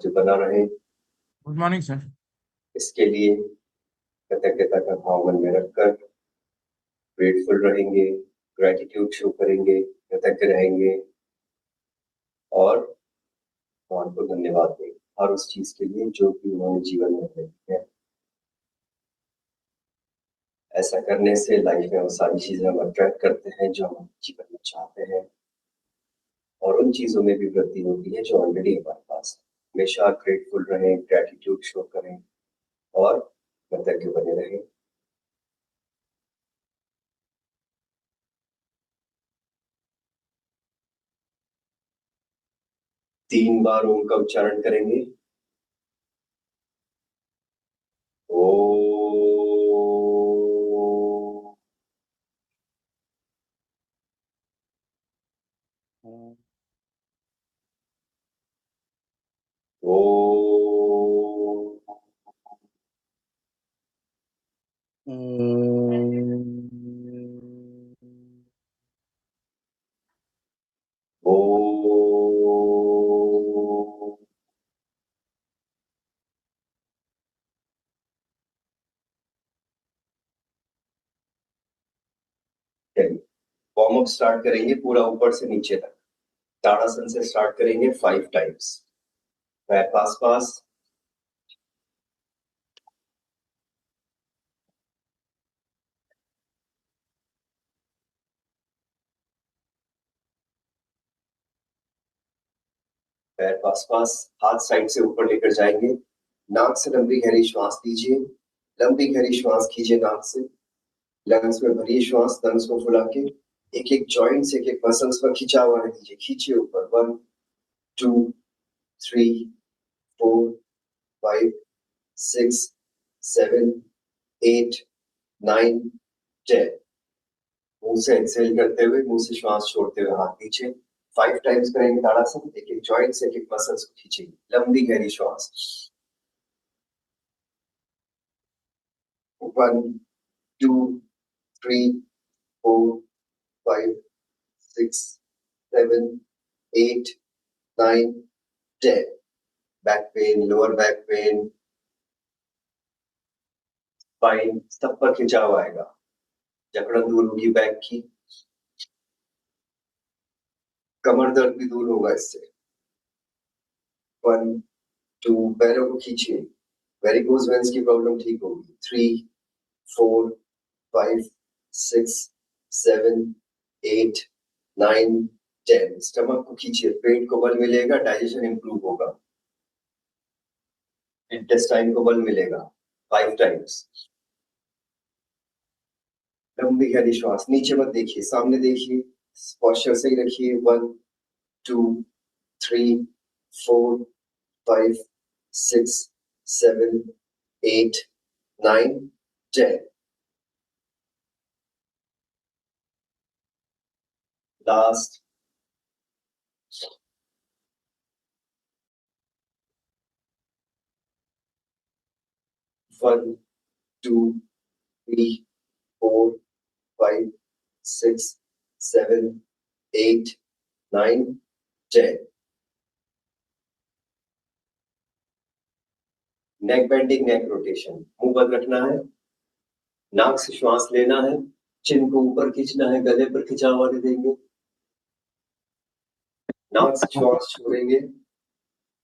बना रहे। Good morning sir. इसके लिए कृतज्ञता का भाव मन में रखकर ग्रेटफुल रहेंगे, ग्रेटिट्यूड शो करेंगे, कृतज्ञ रहेंगे और भगवान को धन्यवाद देंगे हर उस चीज के लिए जो कि उन्होंने जीवन में की है। ऐसा करने से लाइफ में वो सारी चीजें हम अट्रैक्ट करते हैं जो हम जीवन में चाहते हैं और उन चीजों में भी वृद्धि होती है जो ऑलरेडी हमारे पास है। हमेशा ग्रेटफुल रहें, ग्रेटिट्यूड शो करें और कृतज्ञ बने रहें। तीन बार ओम का उच्चारण करेंगे। ओ ओ वार्म अप स्टार्ट करेंगे पूरा ऊपर से नीचे तक। ताड़ासन से स्टार्ट करेंगे 5 टाइम्स। पैर पास पास, पैर पास पास, हाथ साइड से ऊपर लेकर जाएंगे। नाक से लंबी गहरी श्वास लीजिए, लंबी गहरी श्वास खींचिए नाक से। लंग्स में भरिए श्वास, लंग्स को फुला के एक एक जॉइंट्स, एक एक मसल्स पर खिंचाव आने दीजिए। खींचिए ऊपर। 1 2 3 4 5 6 7 8 9 10। मुंह से एक्सहेल करते हुए, मुंह से श्वास छोड़ते हुए हाथ नीचे। 5 टाइम्स करेंगे ताड़ासन। एक एक जॉइंट से एक एक मसल्स को खींचेंगे। लंबी गहरी श्वास। 1 2 3 4 5 6 7 8 9 10। Back pain, lower back pain, spine, सब पर खिंचाव आएगा। जकड़न दूर होगी बैक की, कमर दर्द भी दूर होगा इससे। 1 2, पैरों को खींचिए, वेरिकोज वेन्स की प्रॉब्लम ठीक होगी। 3 4 5 6 7 8 9 10। स्टमक को खींचिए, पेट को बल मिलेगा, डाइजेशन इंप्रूव होगा, इंटेस्टाइन को बल मिलेगा। 5 टाइम्स। लंबी गहरी श्वास। नीचे मत देखिए, सामने देखिए, पोस्चर सही रखिए। 1 2 3 4 5 6 7 8 9 10। लास्ट। 1 2 3 4 5 6 7 8 9 10। नेक बेंडिंग, नेक रोटेशन। मुंह बंद रखना है, नाक से श्वास लेना है, चिन को ऊपर खींचना है, गले पर खिंचाव आने देंगे। नाक से श्वास छोड़ेंगे,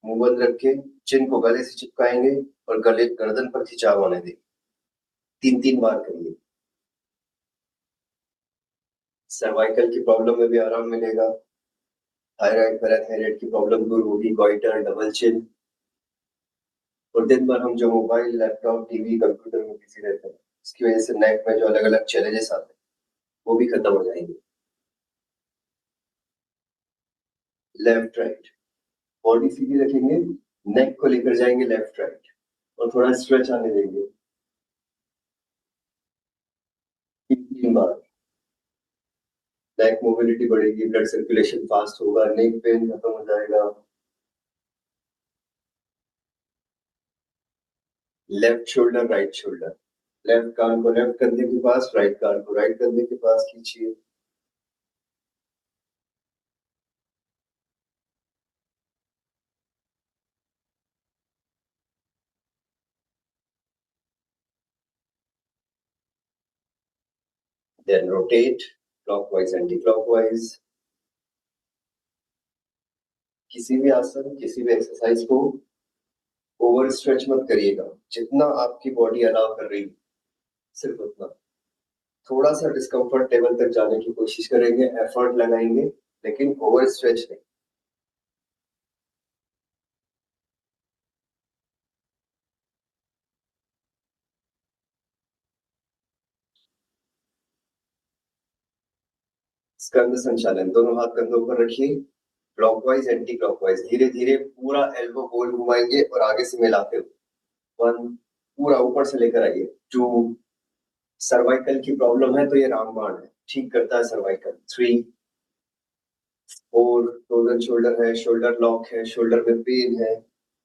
मुंह बंद रख के चिन को गले से चिपकाएंगे और गले गर्दन पर खिंचाव आने देंगे। 3-3 बार करिए। सर्वाइकल की प्रॉब्लम में भी आराम मिलेगा, थायराइड पैराथायराइड की प्रॉब्लम दूर होगी, गॉइटर, डबल चिन। और दिन भर हम जो मोबाइल, लैपटॉप, टीवी, कंप्यूटर में बिजी रहते हैं, इसकी वजह से नेक में जो अलग अलग चैलेंजेस आते हैं वो भी खत्म हो जाएंगे। लेफ्ट राइट, बॉडी सीधी रखेंगे, नेक को लेकर जाएंगे लेफ्ट राइट और थोड़ा स्ट्रेच आने देंगे। 3 बार। नेक मोबिलिटी बढ़ेगी, ब्लड सर्कुलेशन फास्ट होगा, नेक पेन खत्म हो जाएगा। Left shoulder, right shoulder. Left कान को लेफ्ट कंधे के पास, राइट कान को राइट कंधे के पास खींचिए। then rotate clockwise anti-clockwise. किसी भी आसन किसी भी एक्सरसाइज को ओवर स्ट्रेच मत करिएगा, जितना आपकी बॉडी अलाउ कर रही है सिर्फ उतना। थोड़ा सा डिस्कम्फर्ट लेवल तक जाने की कोशिश करेंगे, एफर्ट लगाएंगे, लेकिन ओवर स्ट्रेच नहीं। स्कंद संचालन, दोनों हाथ कंधों पर रखिए, क्लॉकवाइज एंटी क्लॉकवाइज, धीरे धीरे पूरा एल्बो गोल घुमाएंगे और आगे से मिलाते हुए। 1, पूरा ऊपर से लेकर आइए। 2, सर्वाइकल की प्रॉब्लम है तो ये रामबाण है, ठीक करता है सर्वाइकल। 3, 4, फ्रोजन शोल्डर है, शोल्डर लॉक है, शोल्डर में पेन है,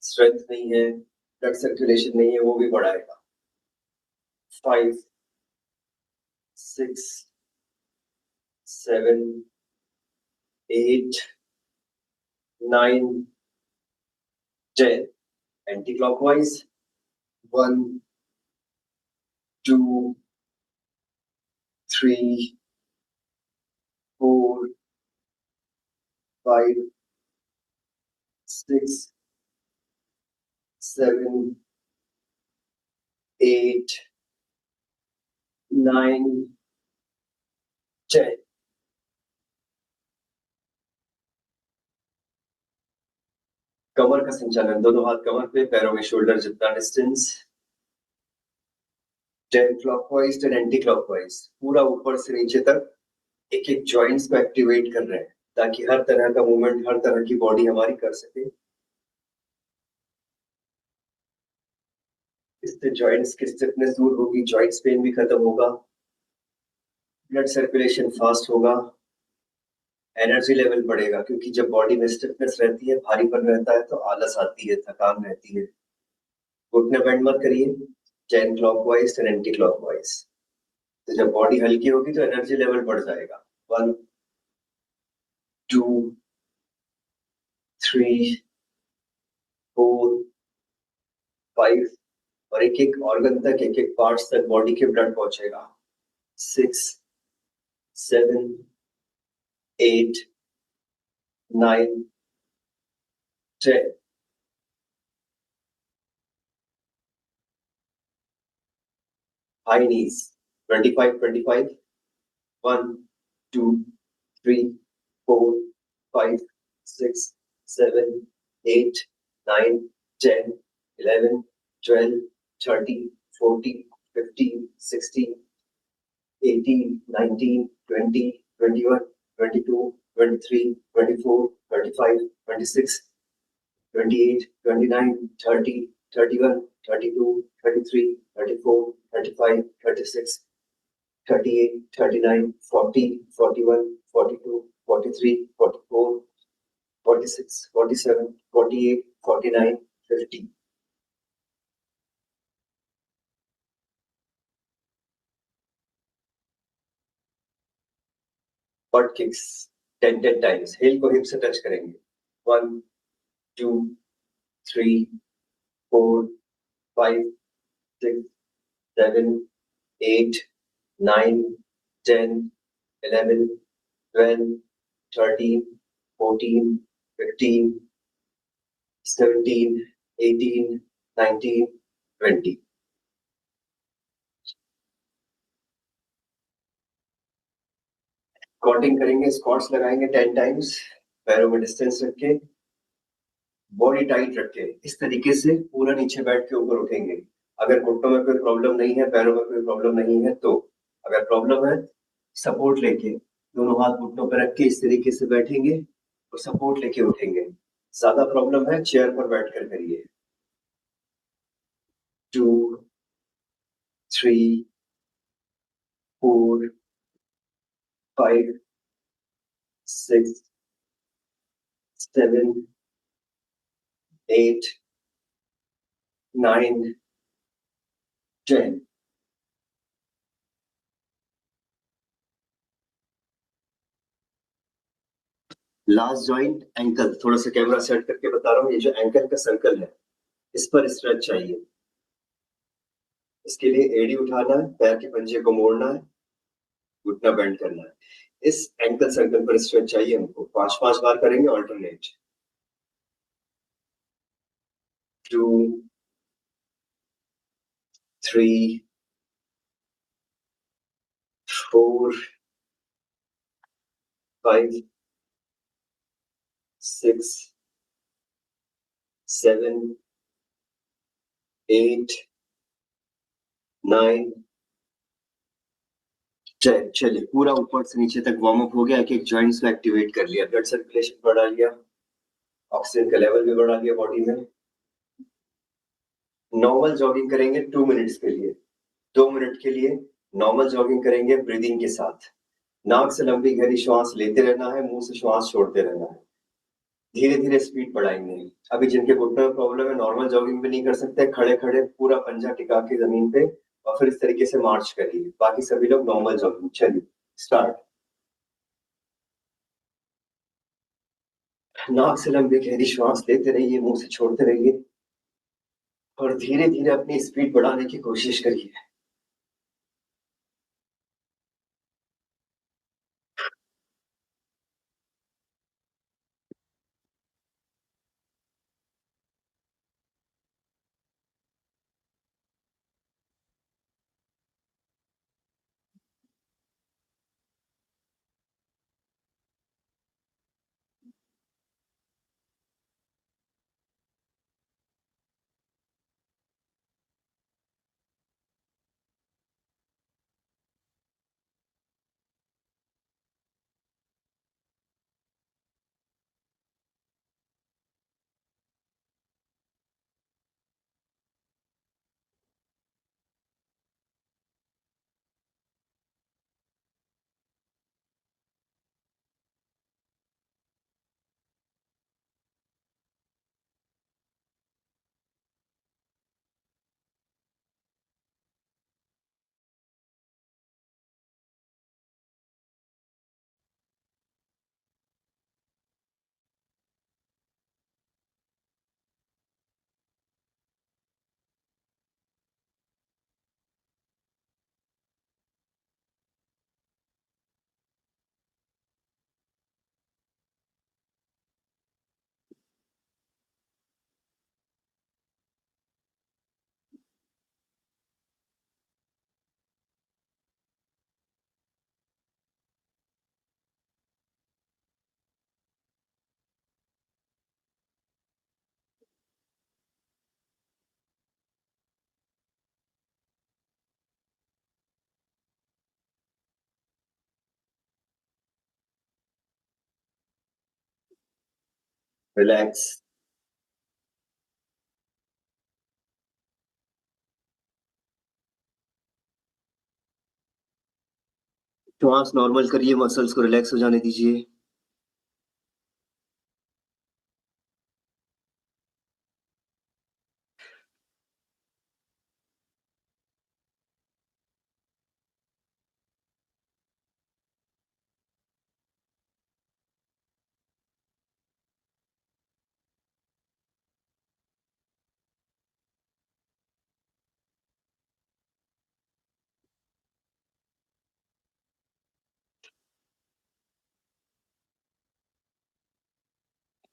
स्ट्रेंथ नहीं है, ब्लड सर्कुलेशन नहीं है, वो भी बढ़ाएगा। 5, 6, 7, 8, 9, 10, एंटी क्लॉकवाइज। 1, 2, 3, 4, 5, 6, 7, 8, 9, 10। कमर का संचालन, दोनों हाथ कमर पे, पैरों में शोल्डर जितना डिस्टेंस। 10 क्लॉकवाइज 10 एंटी क्लॉकवाइज, पूरा ऊपर से नीचे तक एक एक जॉइंट्स को एक्टिवेट कर रहे हैं ताकि हर तरह का मूवमेंट, हर तरह की बॉडी हमारी कर सके। इससे जॉइंट्स की स्टिफनेस दूर होगी, जॉइंट्स पेन भी खत्म होगा, ब्लड सर्कुलेशन फास्ट होगा, एनर्जी लेवल बढ़ेगा, क्योंकि जब बॉडी में स्टिफनेस रहती है, भारीपन रहता है, तो आलस आती है, थकान रहती है। घुटने बेंड मत करिए। 10 क्लॉकवाइज 10 एंटी क्लॉकवाइज, तो जब बॉडी हल्की होगी तो एनर्जी लेवल बढ़ जाएगा। 1, 2, 3, 4, 5, और एक एक ऑर्गन तक, एक एक पार्ट्स तक बॉडी के ब्लड पहुंचेगा। 6, 7, 8, 9, 10। High knees 25, 25। 1, 2, 3, 4, 5, 6, 7, 8, 9, 10, 11, 12, 13, 14, 15, 16, 18, 19, 20, 21, 22, 23, 24, 35, 26, 28, 29, 30, 31, 32, 33, 34, 35, 36, 38, 39, 40, 41, 42, 43, 44, 46, 47, 48, 49, 50। But kicks 10 times, हिल को हिप से टच करेंगे। 1, 2, 3, 4, 5, 6, 7, 8, 9, 10, 11, 12, 13, 14, 15, 17, 18, 19, 20। स्क्वाटिंग करेंगे, स्क्वाट्स लगाएंगे 10 टाइम्स, पैरों में डिस्टेंस रख के, बॉडी टाइट रख के, इस तरीके से पूरा नीचे बैठ के ऊपर उठेंगे। अगर घुटनों में कोई प्रॉब्लम नहीं है, पैरों में कोई प्रॉब्लम नहीं है, तो अगर प्रॉब्लम है, सपोर्ट लेके दोनों हाथ घुटनों पर रख के इस तरीके से बैठेंगे और सपोर्ट लेके उठेंगे। ज्यादा प्रॉब्लम है, चेयर पर बैठ कर करिए। 2, 3, 4, 5, 6, 7, 8, 9, 10। लास्ट जॉइंट एंकल, थोड़ा सा कैमरा सेट करके बता रहा हूँ, ये जो एंकल का सर्कल है, इस पर स्ट्रेच चाहिए। इसके लिए एड़ी उठाना है, पैर के पंजे को मोड़ना है, घुटना बेंड करना है। इस एंकल सर्कल पर स्ट्रेच चाहिए हमको। 5-5 बार करेंगे ऑल्टरनेट। 2 3 4 5 6 7 8 9 चलिए पूरा ऊपर से नीचे तक वार्म अप हो गया। एक एक जॉइंट्स को एक्टिवेट कर लिया, ब्लड सर्कुलेशन बढ़ा लिया, ऑक्सीजन का लेवल भी बढ़ा लिया बॉडी में। नॉर्मल जॉगिंग करेंगे 2 मिनट्स के लिए। 2 मिनट के लिए नॉर्मल जॉगिंग करेंगे ब्रीदिंग के साथ। नाक से लंबी गहरी श्वास लेते रहना है, मुंह से श्वास छोड़ते रहना है। धीरे धीरे स्पीड बढ़ाएंगे। अभी जिनके घुटनों में प्रॉब्लम है नॉर्मल जॉगिंग भी नहीं कर सकते, खड़े खड़े पूरा पंजा टिका के जमीन पे और फिर इस तरीके से मार्च करिए। बाकी सभी लोग नॉर्मल जॉगिंग। चलिए स्टार्ट। नाक से लंबी गहरी श्वास लेते रहिए, मुंह से छोड़ते रहिए और धीरे धीरे अपनी स्पीड बढ़ाने की कोशिश करिए। रिलैक्स। श्वास नॉर्मल करिए, मसल्स को रिलैक्स हो जाने दीजिए।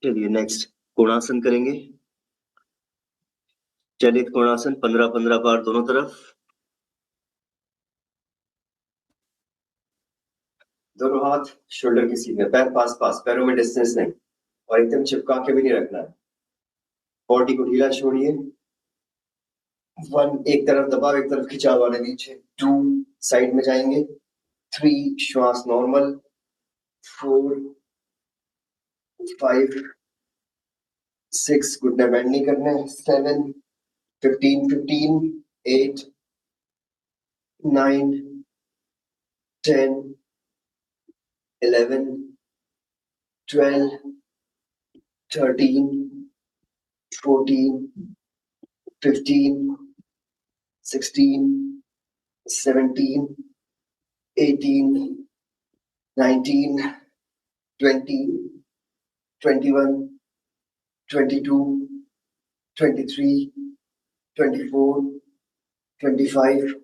चलिए नेक्स्ट कोणासन करेंगे। चलित कोणासन 15-15 बार दोनों तरफ। दोनों हाथ शोल्डर के सीधे, पैर पास पास, पैरों में डिस्टेंस नहीं और एकदम चिपका के भी नहीं रखना है। बॉडी को ढीला छोड़िए। 1 एक तरफ दबाव, एक तरफ खिंचाव वाले नीचे। 2 साइड में जाएंगे। 3 श्वास नॉर्मल। 4 5 6 घुटने बेंड नहीं करने। 7 15 15 8 9 10 11 12 13 14 15 16 17 18 19 20 21 22 23 24 25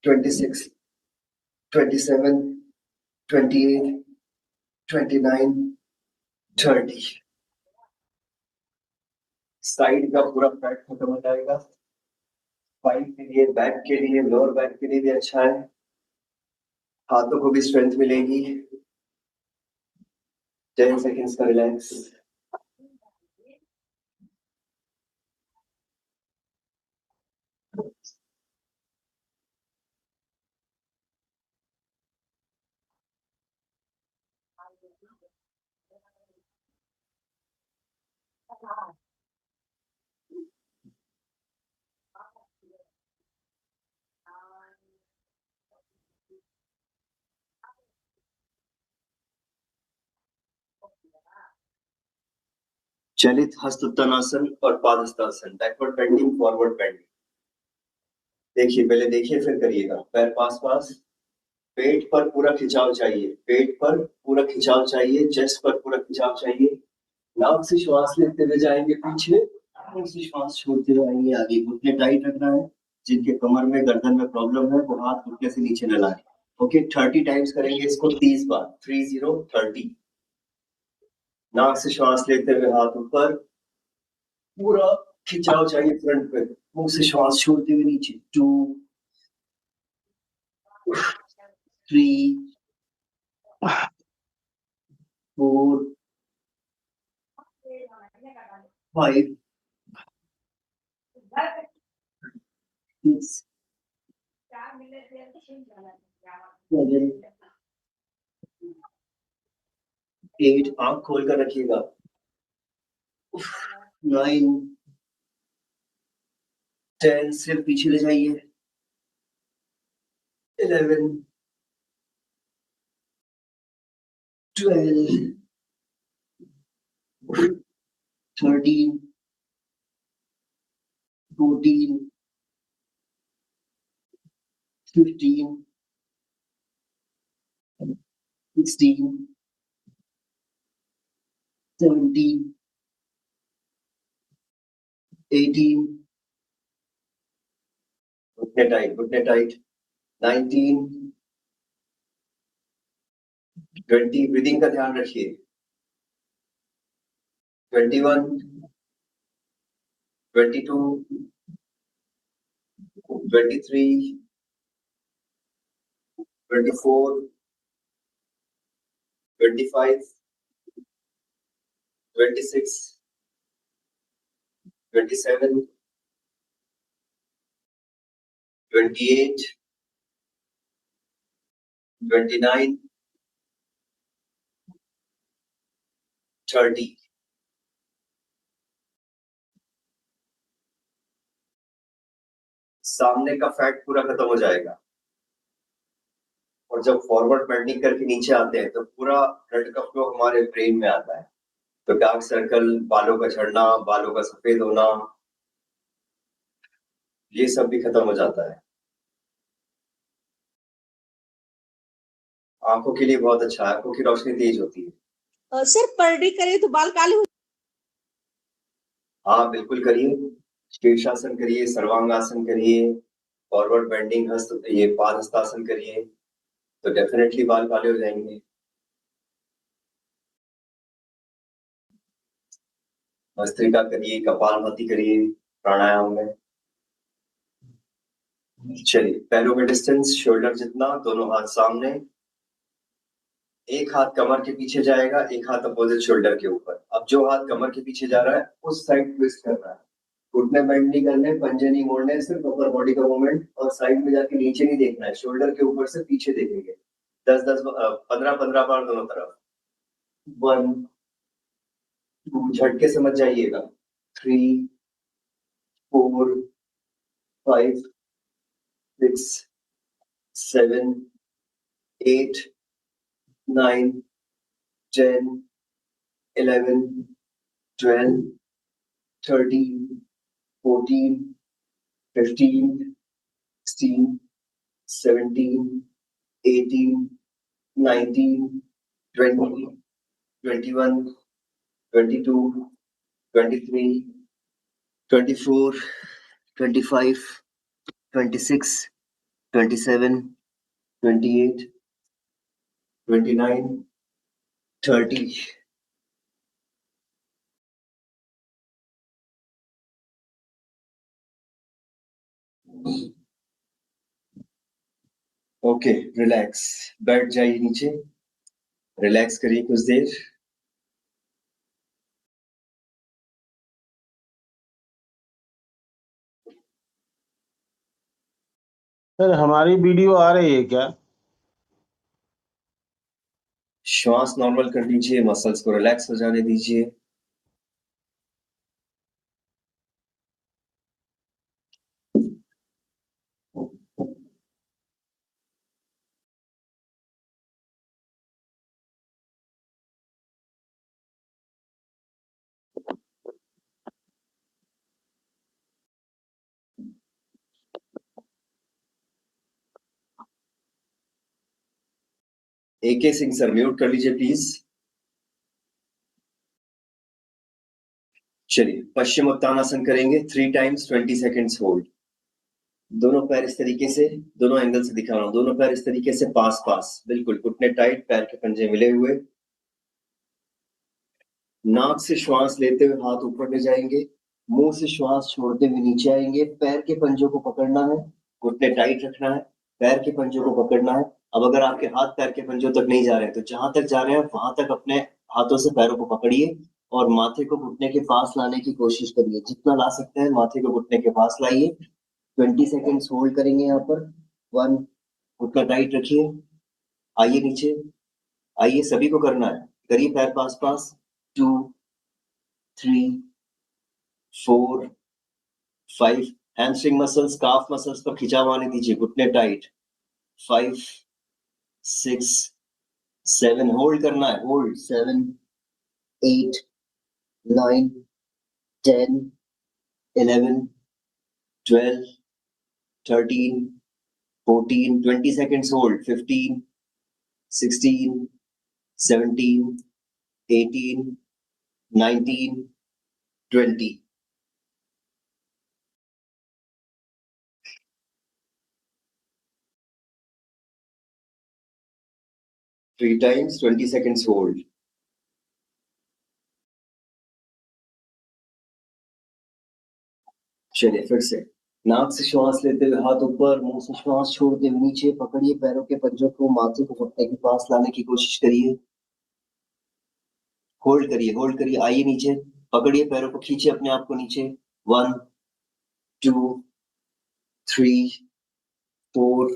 26 27, 28, 29, 30। साइड का पूरा फैट खत्म हो जाएगा। स्पाइन के लिए, बैक के लिए, लोअर बैक के लिए भी अच्छा है। हाथों को भी स्ट्रेंथ मिलेगी। 10 सेकेंड्स का रिलैक्स। चलित हस्तोत्तानासन और padahastasana, backward bending, forward bending. देखिए, पहले देखिए फिर करिएगा। पैर पास पास, पेट पर पूरा खिंचाव चाहिए, पेट पर पूरा खिंचाव चाहिए, चेस्ट पर पूरा खिंचाव चाहिए। नाक से श्वास लेते हुए जाएंगे पीछे, नाक से श्वास छोड़ते हुए आएंगे आगे। घुटने टाइट रखना है। जिनके कमर में, गर्दन में प्रॉब्लम है, वो हाथ घुटने से नीचे न लाए। ओके, 30 टाइम्स करेंगे इसको, 30 बार। 30, 30। नाक से श्वास लेते हुए हाथ ऊपर, पूरा खिंचाव चाहिए फ्रंट पे। मुंह से श्वास छोड़ते हुए नीचे। 2, 3, 4, 5, 6, 7, 8। आंख खोल कर रखिएगा। 9, 10। सिर पीछे ले जाइए। 11, 12, 13, 14, 15, 16, 17, 18। घुटने टाइट, घुटने टाइट। 19, 20। ब्रीदिंग का ध्यान रखिए। 21, 22, 23, 24, 25, 26, 27, 28, 29, 30। सामने का फैट पूरा खत्म हो जाएगा। और जब फॉरवर्ड बेंडिंग करके नीचे आते हैं तो पूरा ब्लड का फ्लो हमारे ब्रेन में आता है। तो डार्क सर्कल, बालों का झड़ना, बालों का सफेद होना, ये सब भी खत्म हो जाता है। आंखों के लिए बहुत अच्छा है, आंखों की रोशनी तेज होती है। सर पर डे करें तो बाल काले हो? हाँ, बिल्कुल करिए। शीर्षासन करिए, सर्वांगासन करिए, फॉरवर्ड बेंडिंग हस्त, ये पादहस्तासन करिए, तो डेफिनेटली बाल काले हो जाएंगे। भस्त्रिका करिए, कपालभाति करिए प्राणायाम में। चलिए, पैरों में डिस्टेंस शोल्डर जितना, दोनों हाथ सामने। एक हाथ कमर के पीछे जाएगा, एक हाथ अपोजिट शोल्डर के ऊपर। अब जो हाथ कमर के पीछे जा रहा है उस साइड ट्विस्ट करना है। घुटने बेंड नहीं करने, पंजे नहीं मोड़ने, सिर्फ अपर बॉडी का मूवमेंट। और साइड में जाके नीचे नहीं देखना है, शोल्डर के ऊपर से पीछे देखेंगे। 15 बार दोनों तरफ। 1, 2, झटके समझ जाइएगा। 3, 4, 5, 6, 7, 8, 9, 10, 11, 12, 13, 14, 15, 16, 17, 18, 19, 20, 21, 22, 23, 24, 25, 26, 27, 28, 29, 30. ओके, रिलैक्स, बैठ जाइए नीचे, रिलैक्स करिए कुछ देर। सर हमारी वीडियो आ रही है क्या? श्वास नॉर्मल कर लीजिए, मसल्स को रिलैक्स हो जाने दीजिए। AK सिंह सर, म्यूट कर लीजिए प्लीज। चलिए, पश्चिमोत्तानासन करेंगे 3 टाइम्स, 20 सेकेंड्स होल्ड। दोनों पैर इस तरीके से, दोनों एंगल से दिखा रहा हूं, दोनों पैर इस तरीके से पास पास, बिल्कुल घुटने टाइट, पैर के पंजे मिले हुए। नाक से श्वास लेते हुए हाथ ऊपर ले जाएंगे, मुंह से श्वास छोड़ते हुए नीचे आएंगे। पैर के पंजों को पकड़ना है, घुटने टाइट रखना है, पैर के पंजों को पकड़ना है। अब अगर आपके हाथ पैर के पंजों तक नहीं जा रहे हैं तो जहां तक जा रहे हैं वहां तक अपने हाथों से पैरों को पकड़िए और माथे को घुटने के पास लाने की कोशिश करिए। जितना ला सकते हैं माथे को घुटने के पास लाइए। 20 सेकेंड्स होल्ड करेंगे यहाँ पर। 1, घुटना टाइट रखिए, आइए नीचे, आइए, सभी को करना है, करिए पैर पास पास। 2, 3, 4, 5, हैमस्ट्रिंग मसल्स, काफ मसल्स पर खिंचाव आने दीजिए, घुटने टाइट। 5, 6, 7, होल्ड करना है, hold. 7, 8, 9, 10, 11, 12, 13, 14, 20 seconds hold. 15, 16, 17, 18, 19, 20. Three times, 20 seconds hold. चलिए फिर से, नाक से श्वास लेते हुए हाथ ऊपर, मुंह से श्वास छोड़ते हुए नीचे, पकड़िए पैरों के पंजों को, माथे को घुटने के पास लाने की कोशिश करिए। होल्ड करिए, होल्ड करिए, आइए नीचे, पकड़िए पैरों को, खींचिए अपने आप को नीचे। 1, 2, 3, 4,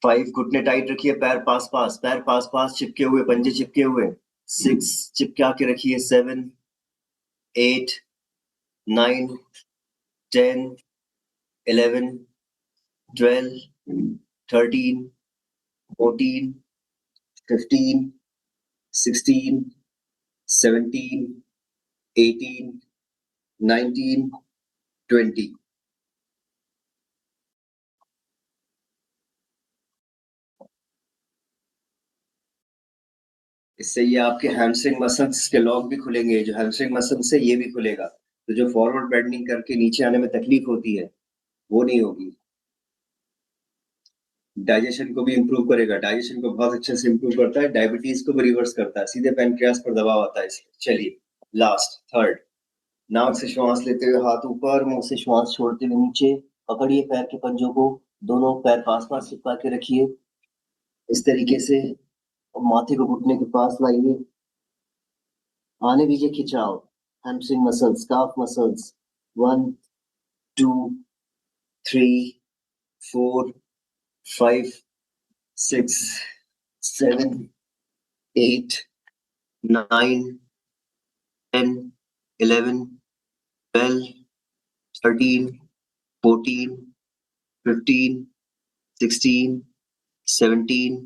5, घुटने टाइट रखिए, पैर पास पास, पैर पास पास चिपके हुए, पंजे चिपके हुए। 6, चिपका के रखिए। 7, 8, 9, 10, 11, 12, 13, 14, 15, 16, 17, 18, 19, 20. इससे ये आपके हैमस्ट्रिंग मसल्स के लॉक भी खुलेंगे, जो हैमस्ट्रिंग मसल से ये भी खुलेगा, तो जो फॉरवर्ड बेंडिंग करके नीचे आने में तकलीफ होती है वो नहीं होगी। डाइजेशन को भी इंप्रूव करेगा, डाइजेशन को बहुत अच्छे से इंप्रूव करता है, डायबिटीज को भी रिवर्स करता है, सीधे पैनक्रियास पर दबाव आता है इसलिए। चलिए लास्ट, थर्ड, नाक से श्वास लेते हुए हाथ ऊपर, मुंह से श्वास छोड़ते हुए नीचे, पकड़िए पैर के पंजों को, दोनों पैर पास पास चिपका के रखिए इस तरीके से, और माथे को घुटने के पास लाइए, आने दीजिए खिंचाव, हैमस्ट्रिंग मसल्स, काफ मसल्स। 1, 2, 3, 4, 5, 6, 7, 8, 9, 10, 11, 12, 13, 14, 15, 16, 17,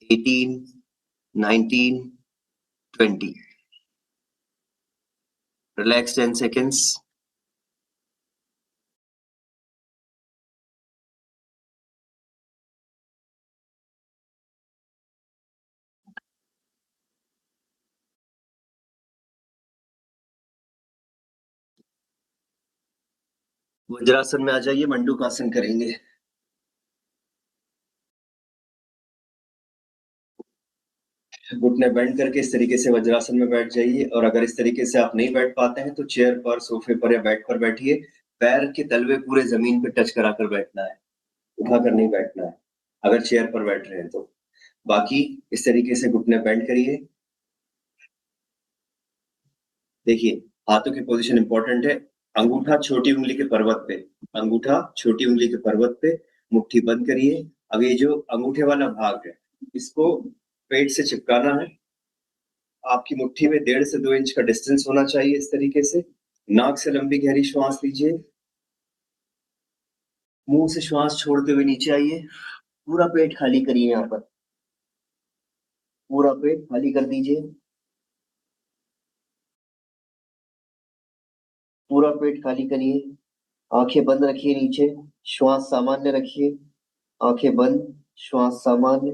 18, 19, 20. Relax 10 seconds. वज्रासन में आ जाइए, मंडूकासन करेंगे। घुटने बेंड करके इस तरीके से वज्रासन में बैठ जाइए, और अगर इस तरीके से आप नहीं बैठ पाते हैं तो चेयर पर, सोफे पर या बेड पर बैठिए। पैर के तलवे पूरे जमीन पे टच कराकर बैठना है, उठाकर नहीं बैठना है अगर चेयर पर बैठ रहे हैं तो। बाकी इस तरीके से घुटने बेंड करिए। देखिए, हाथों की पोजीशन इंपॉर्टेंट है। अंगूठा छोटी उंगली के पर्वत पे, अंगूठा छोटी उंगली के पर्वत पे, मुट्ठी बंद करिए। अब ये जो अंगूठे वाला भाग है, इसको पेट से चिपकाना है। आपकी मुट्ठी में 1.5 से 2 इंच का डिस्टेंस होना चाहिए इस तरीके से। नाक से लंबी गहरी श्वास लीजिए। मुंह से श्वास छोड़ते हुए नीचे आइए। पूरा पेट खाली करिए यहाँ पर। पूरा पेट खाली कर दीजिए। पूरा पेट खाली करिए। आंखें बंद रखिए नीचे। श्वास सामान्य रखिए। आंखें बंद, श्वास सामान्य।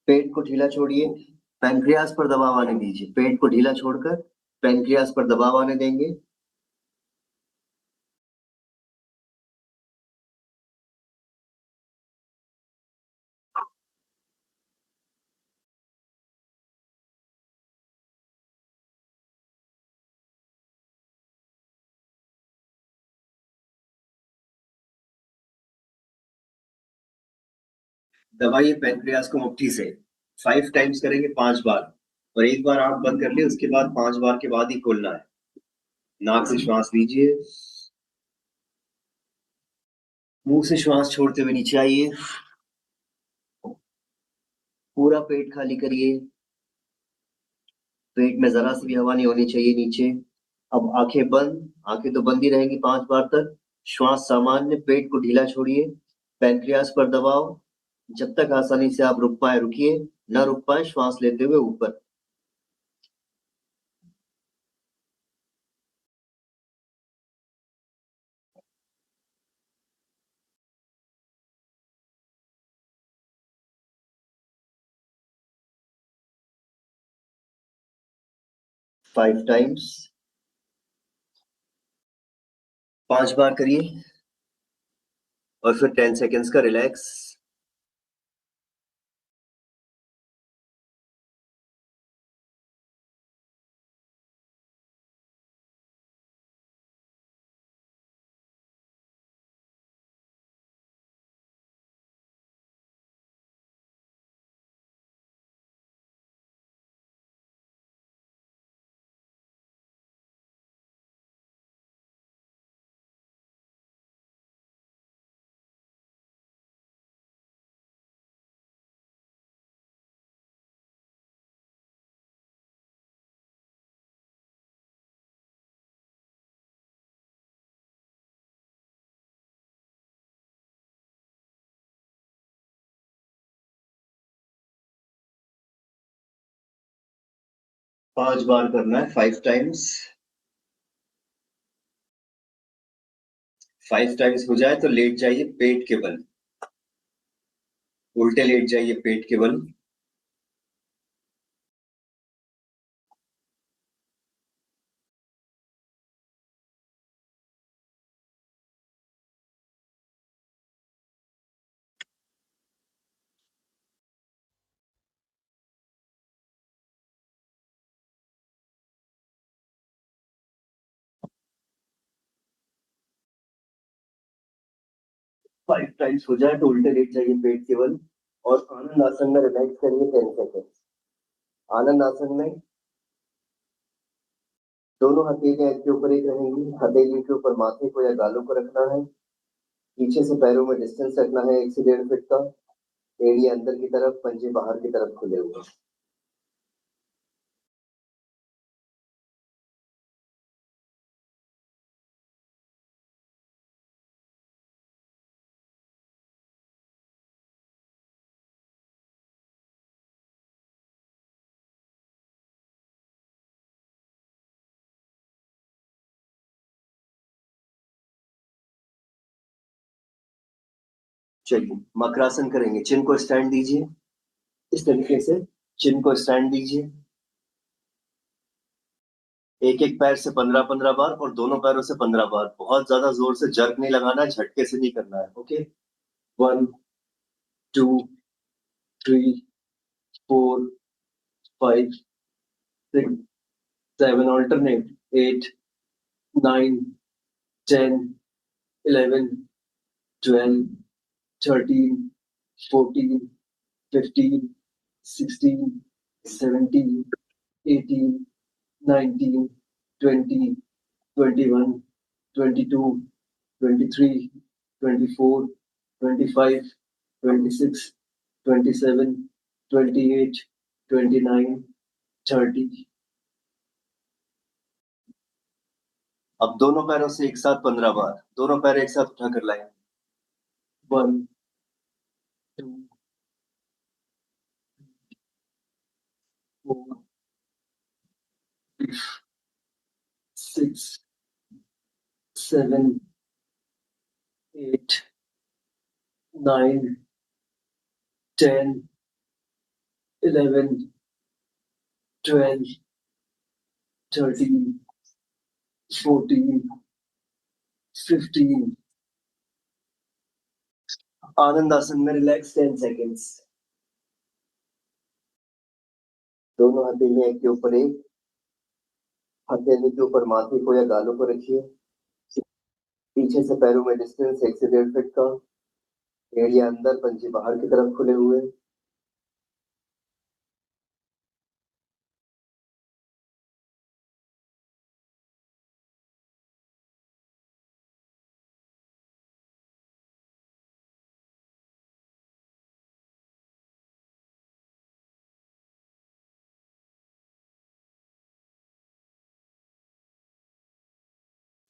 पेट को ढीला छोड़िए। पैंक्रियास पर दबाव आने दीजिए। पेट को ढीला छोड़कर पैंक्रियास पर दबाव आने देंगे। दबाइए पैंक्रियास को मुट्ठी से। 5 टाइम्स करेंगे, 5 बार, और एक बार आंख बंद कर ले, उसके बाद 5 बार के बाद ही खोलना है। नाक से श्वास लीजिए। मुंह से श्वास छोड़ते हुए नीचे आइए। पूरा पेट खाली करिए। पेट में जरा सी भी हवा नहीं होनी चाहिए नीचे। अब आंखें बंद, आंखें तो बंद ही रहेंगी 5 बार तक। श्वास सामान्य, पेट को ढीला छोड़िए। पैंक्रियास पर दबाव। जब तक आसानी से आप रुक पाए रुकिए, ना रुक पाए श्वास लेते हुए ऊपर। फाइव टाइम्स, 5 बार करिए, और फिर 10 सेकेंड्स का रिलैक्स। पांच बार करना है, 5 टाइम्स। 5 टाइम्स हो जाए तो लेट जाइए पेट के बल। उल्टे लेट जाइए पेट के बल। फाइव टाइम्स हो जाए तो उल्टे लेट जाइए पेट के बल, और आनंद आसन में रिलैक्स करिए 10 सेकेंड। आनंद आसन में दोनों हथेलियां एक के ऊपर एक रहेंगी। हथेली के ऊपर माथे को या गालों को रखना है। पीछे से पैरों में डिस्टेंस रखना है 1 से 1.5 फीट का। एड़ी अंदर की तरफ, पंजे बाहर की तरफ खुले हुए। चलिए मकरासन करेंगे। चिन को स्टैंड दीजिए इस तरीके से। चिन को स्टैंड दीजिए। एक एक पैर से 15-15 बार, और दोनों पैरों से 15 बार। बहुत ज्यादा जोर से जर्क नहीं लगाना है, झटके से नहीं करना है। Okay, 1 2 3 4 5, 6, 7 alternate, 8, 9, 10, 11, 12, 13, 14, 15, 16, 17, 18, 19, 20, 21, 22, 23, 24, 25, 26, 27, 28, 29, 30. अब दोनों पैरों से एक साथ 15 बार, दोनों पैर एक साथ उठाकर लाएं. 1, 2, 4, 6, 7, 8, 9, 10, 11, 12, 13, 14, 15. आनंद आसन में रिलैक्स 10 सेकेंड्स. दोनों हथेलियां एक के ऊपर एक, हथेली के ऊपर माथे को या गालों को रखिए. पीछे से पैरों में डिस्टेंस 1 से 1.5 फीट का. एड़ियां अंदर, पंजे बाहर की तरफ खुले हुए.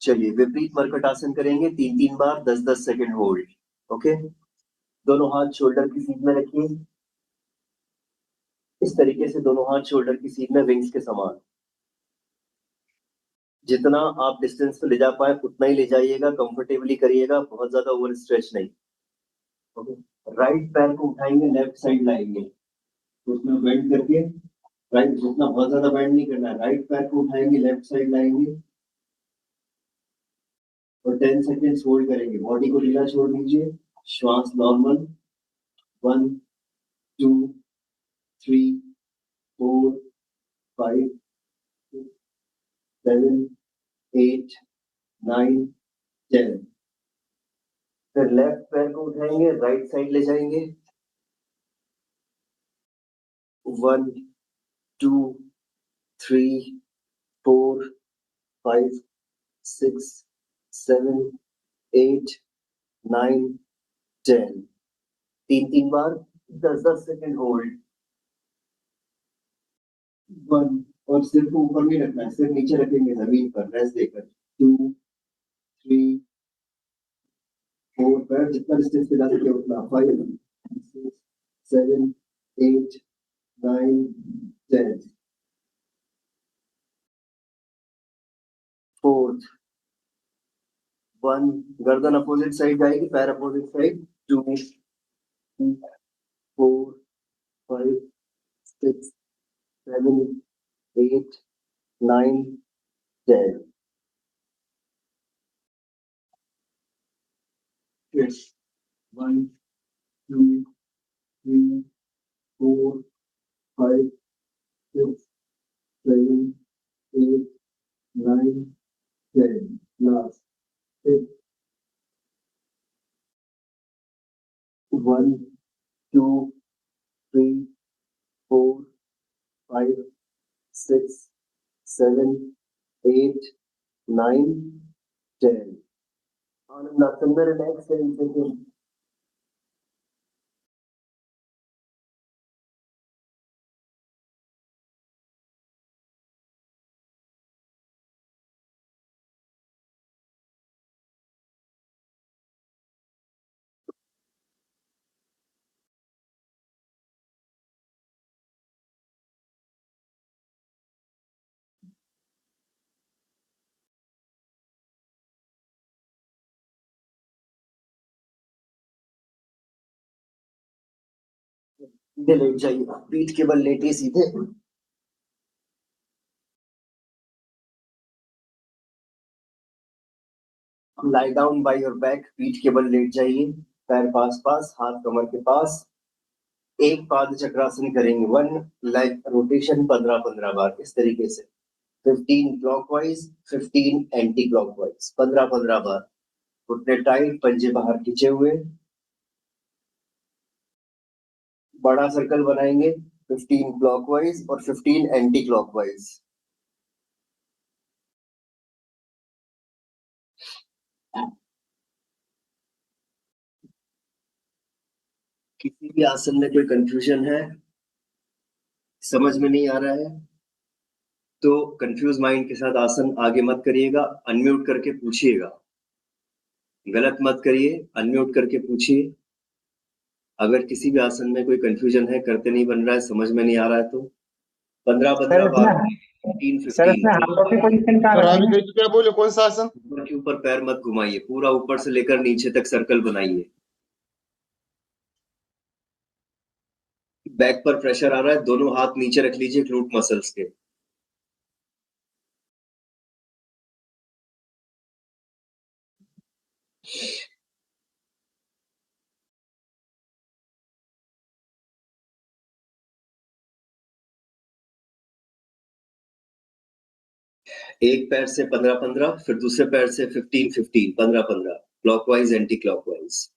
चलिए विपरीत मरकट आसन करेंगे 3-3 बार, 10-10 सेकेंड होल्ड. ओके, दोनों हाथ शोल्डर की सीध में रखिए. इस तरीके से दोनों हाथ शोल्डर की सीध में विंग्स के समान. जितना आप डिस्टेंस पे ले जा पाए उतना ही ले जाइएगा. कंफर्टेबली करिएगा, बहुत ज्यादा ओवर स्ट्रेच नहीं. ओके, राइट पैर को उठाएंगे, लेफ्ट साइड लाएंगे, उसमें बेंड करके. राइट, उतना बहुत ज्यादा बेंड नहीं करना है. राइट पैर को उठाएंगे, लेफ्ट साइड लाएंगे और 10 सेकेंड्स होल्ड करेंगे. बॉडी को ढीला छोड़ दीजिए. श्वास नॉर्मल. 1, 2, 3, 4, 5, 6, 7, 8, 9, 10. फिर लेफ्ट पैर को उठाएंगे, राइट साइड ले जाएंगे. 1, 2, 3, 4, 5, 6, 7, 8, 9, 10. 3-3 बार, 10-10 सेकेंड होल्ड. 1, और सिर को ऊपर नहीं रखना है, सिर नीचे रखेंगे जमीन पर रेस्ट देकर. 2, 3, 4, पैर जितना डिस्टेंस पे जा सके उतना. 5, 6, 7, 8, 9, 10. 4th 1, गर्दन अपोजिट साइड जाएगी, पैर अपोजिट साइड. 2, 3, 4, 5, 6, 7, 8, 9, 10. Yes. 1, 2, 3, 4, 5, 6, 7, 8, 9, 10. Last. 6. 1, 2, 3, 4, 5, 6, 7, 8, 9, 10. आनंद आसन में रिलैक्स 10 सेकेंड. सीधे लेट जाइए, पीठ के बल लेटिए सीधे. Lie down by your back, पीठ के बल लेट जाइए. पैर पास पास, हाथ कमर के पास. एक पाद चक्रासन करेंगे, 1 लेग रोटेशन 15-15 बार इस तरीके से, 15 क्लॉकवाइज 15 एंटी क्लॉकवाइज, 15-15 बार। घुटने टाइट, पंजे बाहर खींचे हुए, बड़ा सर्कल बनाएंगे 15 क्लॉकवाइज और 15 एंटी क्लॉकवाइज। किसी भी आसन में कोई कंफ्यूजन है, समझ में नहीं आ रहा है, तो कंफ्यूज माइंड के साथ आसन आगे मत करिएगा, अनम्यूट करके पूछिएगा। गलत मत करिए, अनम्यूट करके पूछिए। अगर किसी भी आसन में कोई कंफ्यूजन है, करते नहीं बन रहा है, समझ में नहीं आ रहा है, तो 15-15 बार, 15-15 क्या बोले, कौन सा आसन? ऊपर के ऊपर पैर मत घुमाइए, पूरा ऊपर से लेकर नीचे तक सर्कल बनाइए। बैक पर प्रेशर आ रहा है, दोनों हाथ नीचे रख लीजिए ग्लूट मसल्स के। एक पैर से 15-15, फिर दूसरे पैर से 15-15, 15-15, क्लॉकवाइज एंटी क्लॉकवाइज।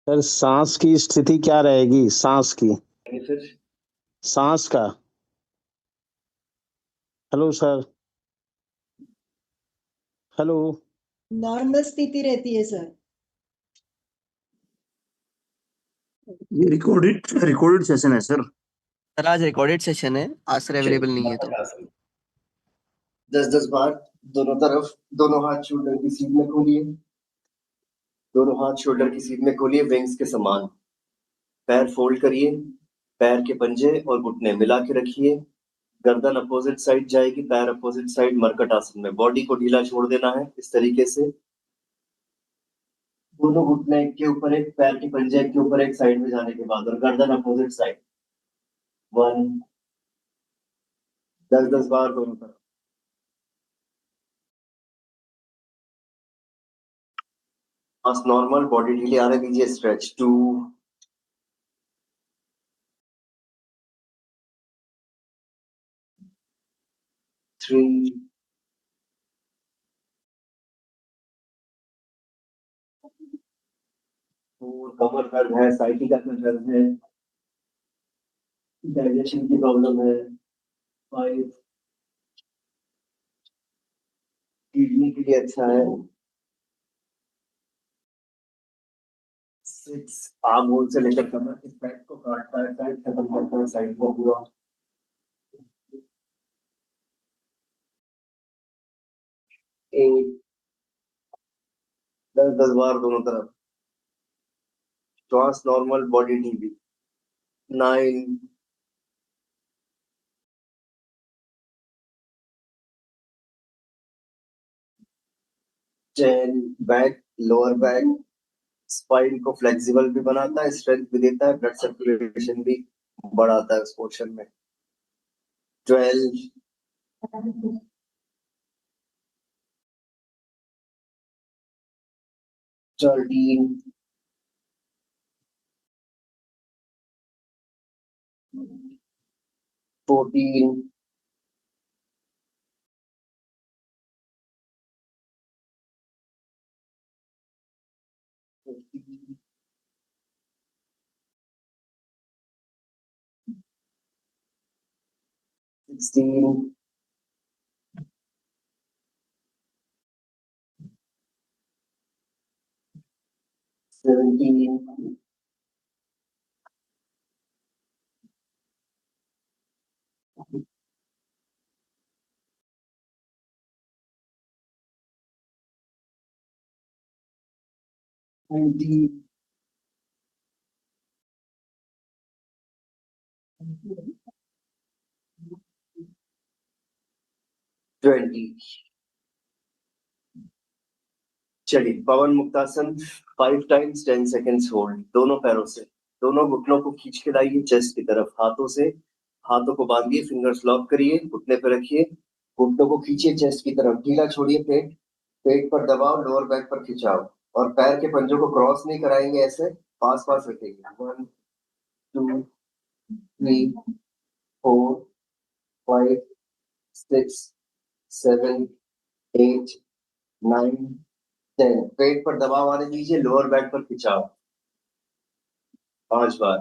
सर सांस की स्थिति क्या रहेगी? सांस की, फिर सांस का। Hello sir, hello. नॉर्मल स्थिति रहती है सर। ये रिकॉर्डेड सेशन है सर। सर आज रिकॉर्डेड सेशन है, आज सर अवेलेबल नहीं है तो 10-10 बार दोनों तरफ, दोनों हाथ शोल्डर की सीध में खोलिए, दोनों हाथ शोल्डर की सीध में खोलिए, विंग्स के समान। पैर फोल्ड करिए, पैर के पंजे और घुटने मिला के रखिए, गर्दन अपोजिट साइड जाएगी, पैर अपोजिट साइड, मरकट आसन में। बॉडी को ढीला छोड़ देना है इस तरीके से, दोनों घुटने एक के ऊपर एक, पैर के पंजे एक के ऊपर एक साइड में जाने के बाद, और गर्दन अपोजिट साइड। 1, 10-10 बार दोनों तरफ। बस नॉर्मल, बॉडी ढीली आने दीजिए, स्ट्रेच। 2, 3, 4, कमर दर्द है, साइटिका का दर्द है, डाइजेशन की प्रॉब्लम है। 5, किडनी के लिए अच्छा है। 6, आर्म होल से लेकर कमर इस साइड को काटता है, साइड खत्म करता है, साइड को पूरा। 8, 10-10 बार दोनों तरफ। श्वास नॉर्मल, बॉडी ढीली। 9, 10, बैक, लोअर बैक, स्पाइन को फ्लेक्सिबल भी बनाता है, स्ट्रेंथ भी देता है, ब्लड सर्कुलेशन भी बढ़ाता है उस पोर्शन में। 12, 13, 14, 15, 16, 17, 19, 20. चलिए पवन मुक्तासन 5 टाइम्स 10 सेकेंड्स होल्ड, दोनों पैरों से, दोनों घुटनों को खींच के लाइए चेस्ट की तरफ, हाथों से, हाथों को बांधिए, फिंगर्स लॉक करिए, घुटने पे रखिए, घुटनों को खींचिए चेस्ट की तरफ, ढीला छोड़िए पेट, पेट पर दबाव, लोअर बैक पर खिंचाव, और पैर के पंजों को क्रॉस नहीं कराएंगे, ऐसे पास पास रखेंगे। 1 2 3 4 5 6 7 8 9 10। पेट पर दबाव आने दीजिए, लोअर बैक पर खिंचाव। 5 बार।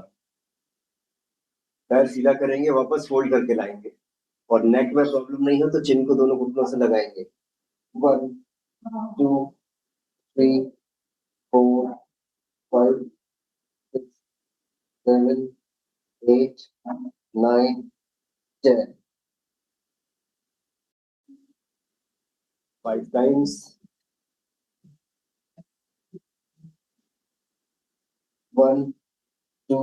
पैर सीधा करेंगे, वापस फोल्ड करके लाएंगे, और नेक में प्रॉब्लम नहीं हो तो चिन को दोनों घुटनों से लगाएंगे। 1 2 3 4 5 6 7 8 9 10। 5 टाइम्स। 1 2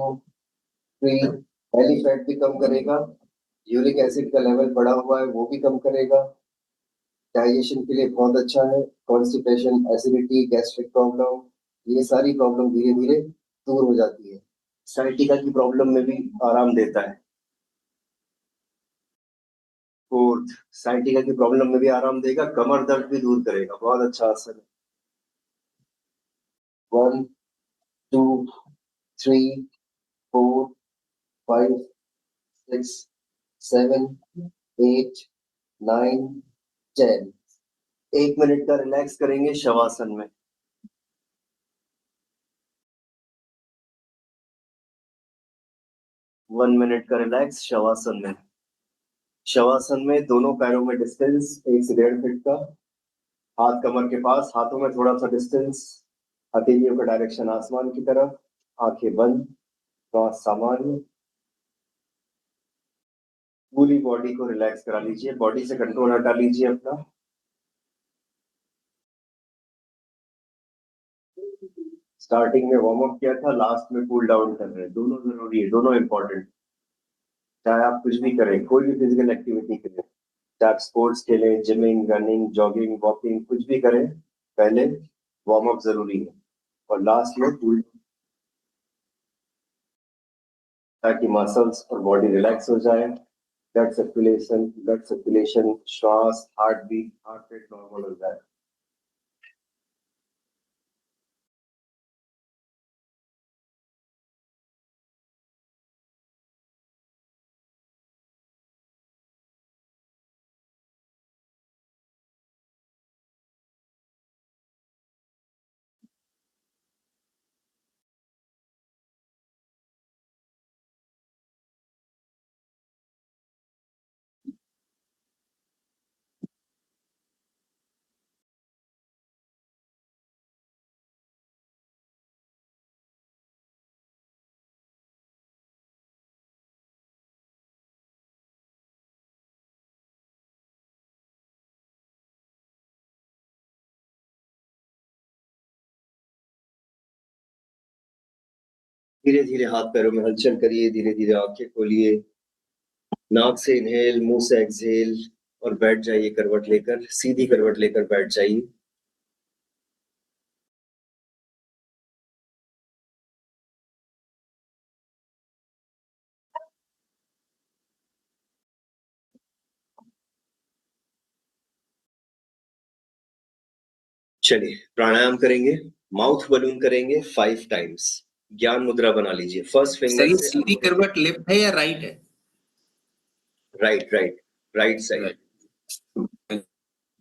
3। belly फैट भी कम करेगा, यूरिक एसिड का लेवल बढ़ा हुआ है वो भी कम करेगा, डाइजेशन के लिए बहुत अच्छा है, कॉन्स्टिपेशन, एसिडिटी, गैस्ट्रिक प्रॉब्लम, ये सारी प्रॉब्लम धीरे धीरे दूर हो जाती है। साइटिका की प्रॉब्लम में भी आराम देता है। 4th, साइटिका की प्रॉब्लम में भी आराम देगा, कमर दर्द भी दूर करेगा, बहुत अच्छा आसन है। 1 2 3 4 5 6 7 8 9 10। 1 मिनट का रिलैक्स करेंगे शवासन में। 1 मिनट का रिलैक्स शवासन में। शवासन में दोनों पैरों में डिस्टेंस 1 से 1.5 फीट का, हाथ कमर के पास, हाथों में थोड़ा सा डिस्टेंस, हथेलियों का डायरेक्शन आसमान की तरफ, आंखें बंद, श्वास सामान्य। पूरी बॉडी को रिलैक्स करा लीजिए, बॉडी से कंट्रोल हटा लीजिए अपना। स्टार्टिंग में वार्म अप किया था, लास्ट में कूल डाउन कर रहे हैं, दोनों जरूरी है, दोनों इंपॉर्टेंट। चाहे आप कुछ भी करें, कोई भी फिजिकल एक्टिविटी करें, चाहे आप स्पोर्ट्स खेलें, जिमिंग, रनिंग, जॉगिंग, वॉकिंग, कुछ भी करें, पहले वार्म अप जरूरी है, और लास्ट में कूल, ताकि मसल्स और बॉडी रिलैक्स हो जाए, ब्लड सर्कुलेशन, श्वास, heart beat, heart rate normal हो जाए। धीरे धीरे हाथ पैरों में हलचल करिए, धीरे धीरे आंखें खोलिए, नाक से इनहेल, मुंह से एक्सहेल, और बैठ जाइए करवट लेकर, सीधी करवट लेकर बैठ जाइए। चलिए प्राणायाम करेंगे, माउथ बलून करेंगे 5 टाइम्स। ज्ञान मुद्रा बना लीजिए, फर्स्ट फिंगर से सीधी करवट लेफ्ट है या राइट है? Right side.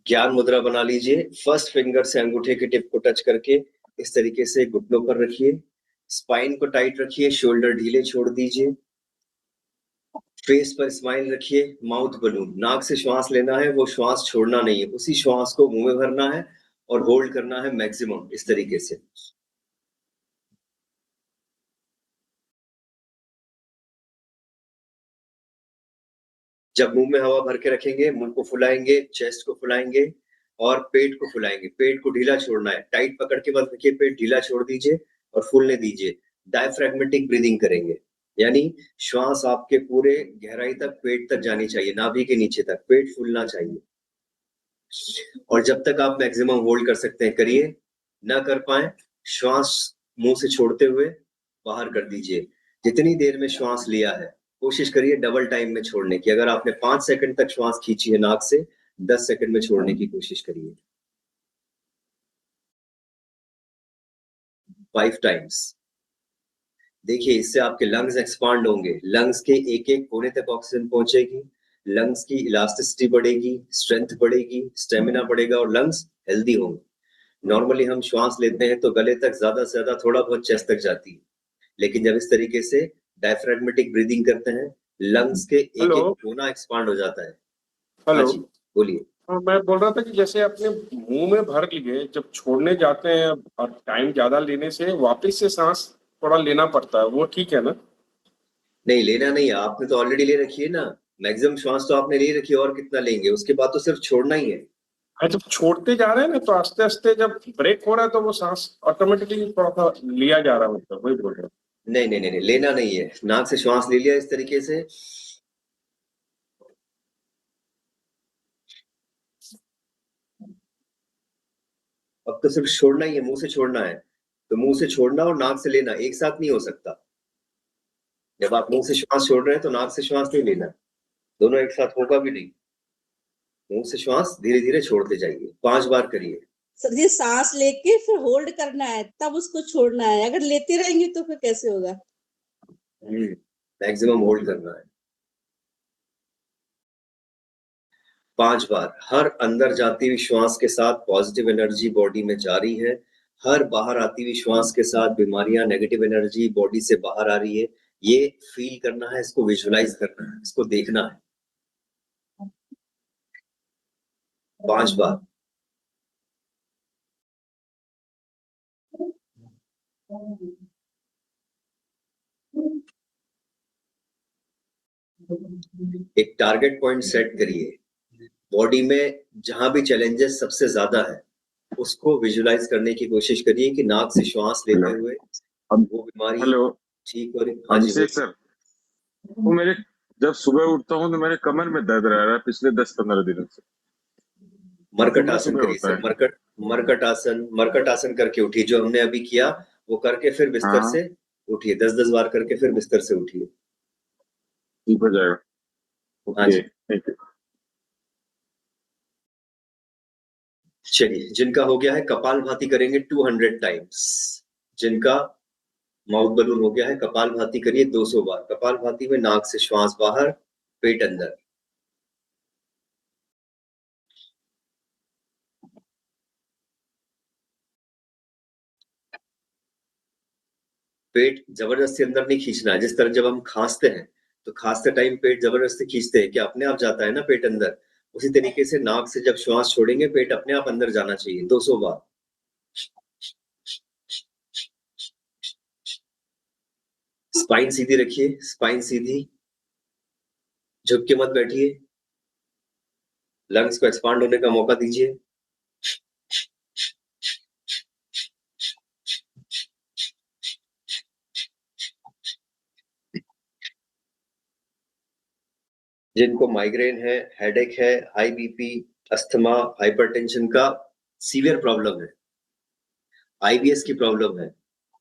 ज्ञान मुद्रा बना लीजिए, फर्स्ट फिंगर से अंगूठे के टिप को टच करके इस तरीके से घुटनों पर रखिए, स्पाइन को टाइट रखिए, शोल्डर ढीले छोड़ दीजिए, फेस पर स्माइल रखिए, माउथ बलून, नाक से श्वास लेना है, वो श्वास छोड़ना नहीं है, उसी श्वास को मुंह में भरना है और होल्ड करना है मैक्सिमम, इस तरीके से। जब मुंह में हवा भर के रखेंगे, मुंह को फुलाएंगे, चेस्ट को फुलाएंगे और पेट को फुलाएंगे। पेट को ढीला छोड़ना है, टाइट पकड़ के मत रखिए, पेट ढीला छोड़ दीजिए और फूलने दीजिए। डायफ्रैग्मेटिक ब्रीदिंग करेंगे, यानी श्वास आपके पूरे गहराई तक पेट तक जानी चाहिए, नाभि के नीचे तक पेट फूलना चाहिए। और जब तक आप मैक्सिमम होल्ड कर सकते हैं करिए, ना कर पाए श्वास मुंह से छोड़ते हुए बाहर कर दीजिए। जितनी देर में श्वास लिया है कोशिश करिए डबल टाइम में छोड़ने की। अगर आपने 5 सेकंड तक श्वास खींची है नाक से, 10 सेकंड में छोड़ने की कोशिश करिए। 5 टाइम्स। देखिए इससे आपके लंग्स एक्सपांड होंगे, लंग्स के एक एक कोने तक ऑक्सीजन पहुंचेगी, लंग्स की इलास्टिसिटी बढ़ेगी, स्ट्रेंथ बढ़ेगी, स्टेमिना बढ़ेगा और लंग्स हेल्दी होंगे। नॉर्मली हम श्वास लेते हैं तो गले तक ज्यादा से ज्यादा थोड़ा बहुत चेस्ट तक जाती है, लेकिन जब इस तरीके से डायफ्रैग्मेटिक ब्रीदिंग करते हैं, लंग्स के एक एक कोना एक्सपांड हो जाता है। हेलो। हाँ जी, बोलिए। हाँ, मैं बोल रहा था कि जैसे अपने मुंह में भर लिए, जब छोड़ने जाते हैं और टाइम ज्यादा लेने से वापस से सांस थोड़ा लेना पड़ता है, वो ठीक है ना? नहीं, लेना नहीं है, आपने तो ऑलरेडी ले रखी है ना, मैक्सिमम श्वास तो आपने ले रखी है, और कितना लेंगे? उसके बाद तो सिर्फ छोड़ना ही है। हाँ, जब छोड़ते जा रहे हैं ना तो आस्ते आस्ते जब ब्रेक हो रहा है तो वो सांस ऑटोमेटिकली थोड़ा सा लिया जा रहा है, मतलब वही बोल रहा हूँ। नहीं नहीं नहीं नहीं, लेना नहीं है। नाक से श्वास ले लिया इस तरीके से, अब तो सिर्फ छोड़ना ही है, मुंह से छोड़ना है। तो मुंह से छोड़ना और नाक से लेना एक साथ नहीं हो सकता। जब आप मुंह से श्वास छोड़ रहे हैं तो नाक से श्वास नहीं लेना, दोनों एक साथ होगा भी नहीं। मुंह से श्वास धीरे धीरे छोड़ते जाइए, 5 बार करिए। सर जी, सांस लेके फिर होल्ड करना है, तब उसको छोड़ना है। अगर लेते रहेंगे तो फिर कैसे होगा? मैक्सिमम होल्ड करना है 5 बार। हर अंदर जाती हुई श्वास के साथ पॉजिटिव एनर्जी बॉडी में जा रही है, हर बाहर आती हुई श्वास के साथ बीमारियां, नेगेटिव एनर्जी बॉडी से बाहर आ रही है। ये फील करना है, इसको विजुअलाइज करना है, इसको देखना है 5 बार। एक टारगेट पॉइंट सेट करिए, बॉडी में जहां भी चैलेंजेस सबसे ज्यादा है उसको विजुअलाइज करने की कोशिश करिए कि नाक से श्वास लेते हुए वो बीमारी ठीक हो रही। हाँ जी अभिषेक सर, तो मेरे जब सुबह उठता हूँ तो मेरे कमर में दर्द रह रहा है पिछले 10-15 दिनों से। मरकट आसन करिए सर, मरकट आसन करके उठिए, जो हमने अभी किया वो करके फिर बिस्तर से उठिए, 10-10 बार करके फिर बिस्तर से उठिए, ठीक हो जाएगा। हाँ जी। Thank you. चलिए, जिनका हो गया है कपालभाति करेंगे 200 टाइम्स। जिनका माउथ बलून हो गया है कपालभाति करिए 200 बार। कपालभाति में नाक से श्वास बाहर, पेट अंदर। पेट जबरदस्ती अंदर नहीं खींचना है। जिस तरह जब हम खांसते हैं तो खांसते टाइम पेट जबरदस्ती खींचते हैं, क्या अपने आप जाता है ना पेट अंदर, उसी तरीके से नाक से जब श्वास छोड़ेंगे पेट अपने आप अंदर जाना चाहिए 200 बार। स्पाइन सीधी रखिए, स्पाइन सीधी, झुक के मत बैठिए, लंग्स को एक्सपांड होने का मौका दीजिए। जिनको माइग्रेन है, हेडेक है, हाई बीपी, अस्थमा, हाइपरटेंशन का सीवियर प्रॉब्लम है, आईबीएस की प्रॉब्लम है,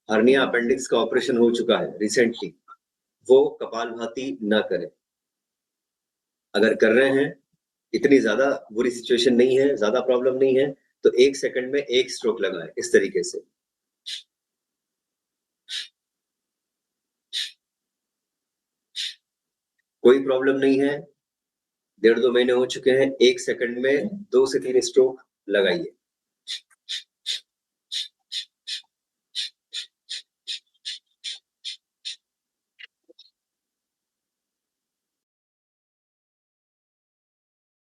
हर्निया अपेंडिक्स का ऑपरेशन हो चुका है रिसेंटली, वो कपालभाति न करें। अगर कर रहे हैं, इतनी ज्यादा बुरी सिचुएशन नहीं है, ज्यादा प्रॉब्लम नहीं है, तो 1 सेकंड में 1 स्ट्रोक लगाए इस तरीके से। कोई प्रॉब्लम नहीं है, 1.5-2 महीने हो चुके हैं, 1 सेकंड में 2 से 3 स्ट्रोक लगाइए।